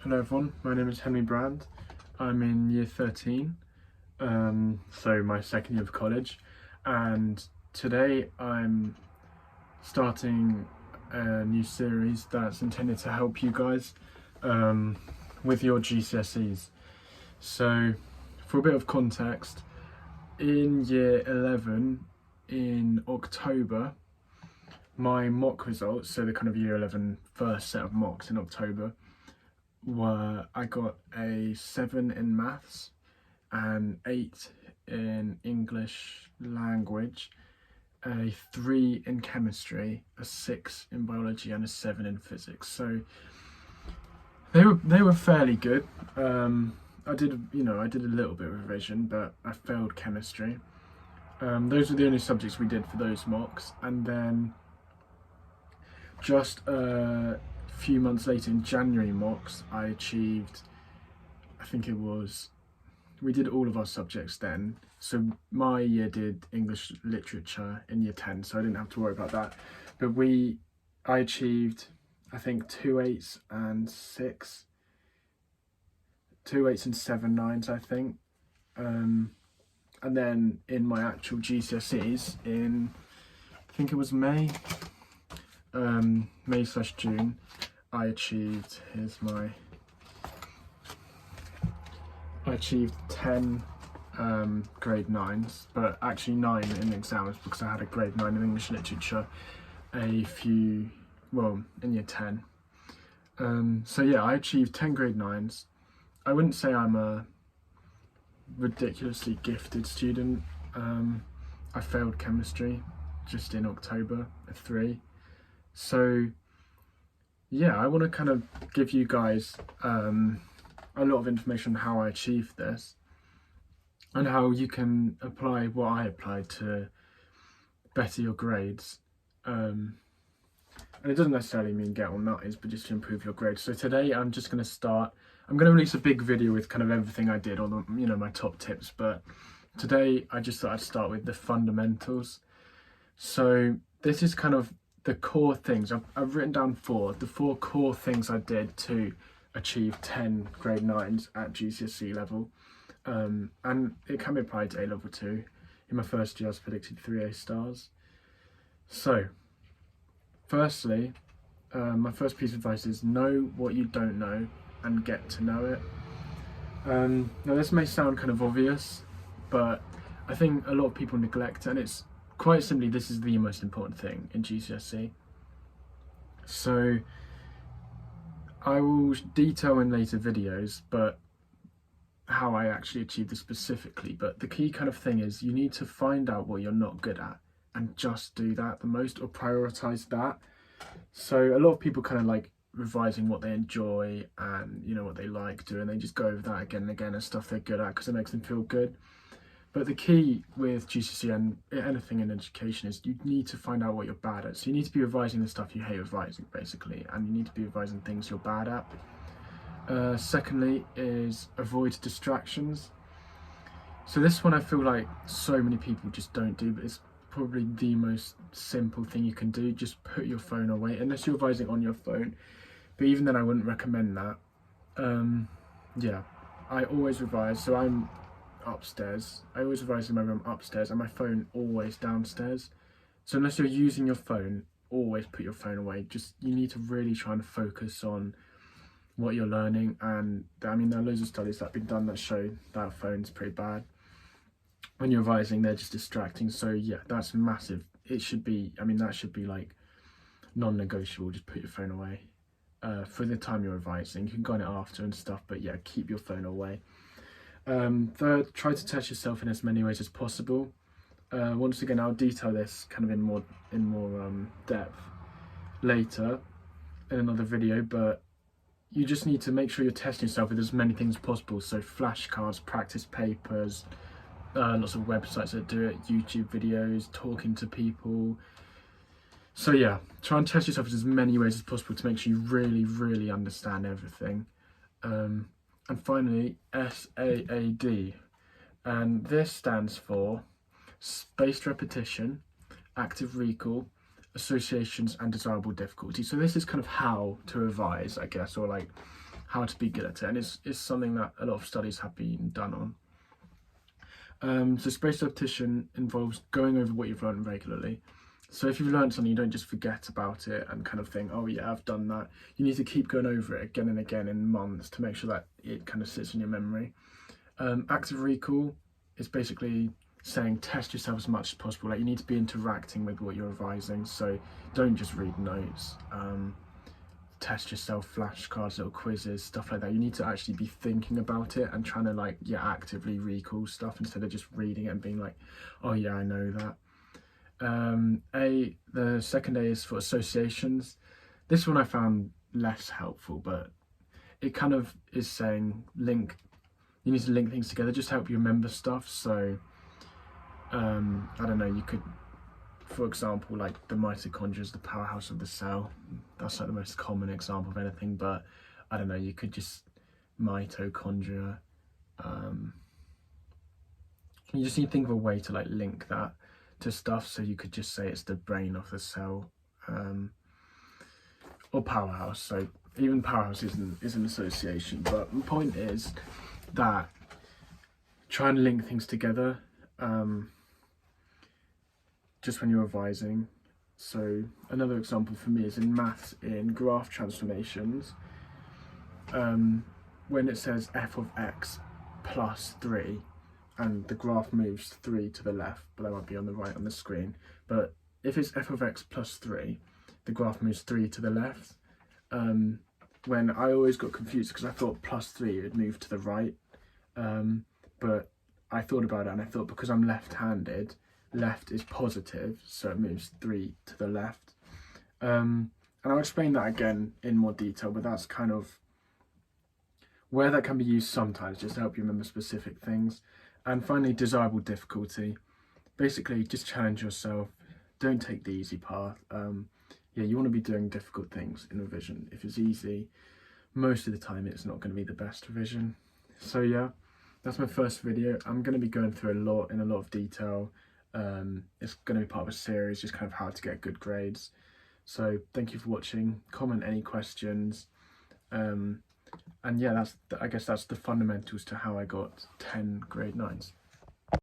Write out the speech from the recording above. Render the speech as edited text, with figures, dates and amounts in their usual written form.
Hello everyone, my name is Henry Brand. I'm in year 13, so my second year of college, and today I'm starting a new series that's intended to help you guys with your GCSEs. So for a bit of context, in year 11 in October, my mock results, so the kind of year 11 first set of mocks in October, I got a 7 in maths, an 8 in English language, a 3 in chemistry, a 6 in biology, and a 7 in physics. So they were fairly good. I did a little bit of revision, but I failed chemistry. Those were the only subjects we did for those mocks, and then just a few months later in January mocks, I achieved, we did all of our subjects then. So my year did English literature in year 10, so I didn't have to worry about that. But I achieved, I think, 2 8s and 7 9s, I think. And then in my actual GCSEs in, I think it was May/June, I achieved, I achieved 10 grade 9s, but actually 9 in exams because I had a grade 9 in English literature in year 10. So yeah, I achieved 10 grade 9s. I wouldn't say I'm a ridiculously gifted student. I failed chemistry just in October, a 3. So yeah, I want to kind of give you guys a lot of information on how I achieved this and how you can apply what I applied to better your grades. And it doesn't necessarily mean get all 9s, but just to improve your grades. So today I'm just going to release a big video with kind of everything I did, all the, my top tips. But today I just thought I'd start with the fundamentals. So this is kind of the core things. I've written down the 4 core things I did to achieve 10 grade 9s at GCSE level. And it can be applied to A level too. In my first year I was predicted 3 A stars. So firstly, my first piece of advice is know what you don't know and get to know it. Now this may sound kind of obvious, but I think a lot of people neglect it, and it's quite simply, this is the most important thing in GCSE. So I will detail in later videos but how I actually achieved this specifically, but the key kind of thing is you need to find out what you're not good at and just do that the most, or prioritize that. So a lot of people kind of like revising what they enjoy and what they like doing. They just go over that again and again as stuff they're good at because it makes them feel good. But the key with GCSE and anything in education is you need to find out what you're bad at. So you need to be revising the stuff you hate revising, basically, and you need to be revising things you're bad at. Secondly is avoid distractions. So this one I feel like so many people just don't do, but it's probably the most simple thing you can do. Just put your phone away, unless you're revising on your phone. But even then I wouldn't recommend that. Yeah, I always revise, so I'm upstairs. I always revise in my room upstairs and my phone always downstairs. So unless you're using your phone, always put your phone away. You need to really try and focus on what you're learning. And I mean, there are loads of studies that have been done that show that a phone's pretty bad. When you're revising, they're just distracting. So yeah, that's massive. That should be like non-negotiable. Just put your phone away for the time you're revising. You can go on it after and stuff, but yeah, keep your phone away. Third, try to test yourself in as many ways as possible. Once again, I'll detail this kind of in more depth later in another video, but you just need to make sure you're testing yourself with as many things as possible. So flashcards, practice papers, lots of websites that do it, YouTube videos, talking to people. So yeah, try and test yourself in as many ways as possible to make sure you really, really understand everything. And finally, SAAD, and this stands for spaced repetition, active recall, associations, and desirable difficulty. So this is kind of how to revise, I guess, or like how to be good at it, and it's something that a lot of studies have been done on. So spaced repetition involves going over what you've learned regularly. So if you've learned something, you don't just forget about it and kind of think, oh yeah, I've done that. You need to keep going over it again and again in months to make sure that it kind of sits in your memory. Active recall is basically saying test yourself as much as possible. Like, you need to be interacting with what you're revising, so don't just read notes. Test yourself, flashcards, little quizzes, stuff like that. You need to actually be thinking about it and trying to, like, yeah, actively recall stuff instead of just reading it and being like, oh yeah, I know that. The second A is for associations. This one I found less helpful, but it kind of is saying you need to link things together just to help you remember stuff. So I don't know, you could, for example, like the mitochondria is the powerhouse of the cell. That's like the most common example of anything, but I don't know, you could just mitochondria. You just need to think of a way to like link that to stuff, so you could just say it's the brain of the cell, or powerhouse. So even powerhouse is an association, but the point is that trying to link things together, just when you're revising. So another example for me is in maths, in graph transformations, when it says f of x plus 3 and the graph moves 3 to the left, but that might be on the right on the screen, but if it's f of x plus 3, the graph moves 3 to the left. When I always got confused because I thought plus 3 would move to the right, but I thought about it and I thought because I'm left-handed, left is positive, so it moves 3 to the left. And I'll explain that again in more detail, but that's kind of where that can be used sometimes, just to help you remember specific things. And finally, desirable difficulty. Basically, just challenge yourself. Don't take the easy path. Yeah, you want to be doing difficult things in revision. If it's easy, most of the time it's not going to be the best revision. So yeah, that's my first video. I'm going to be going through a lot of detail. It's going to be part of a series, just kind of how to get good grades. So thank you for watching. Comment any questions. And yeah, I guess that's the fundamentals to how I got 10 grade 9s.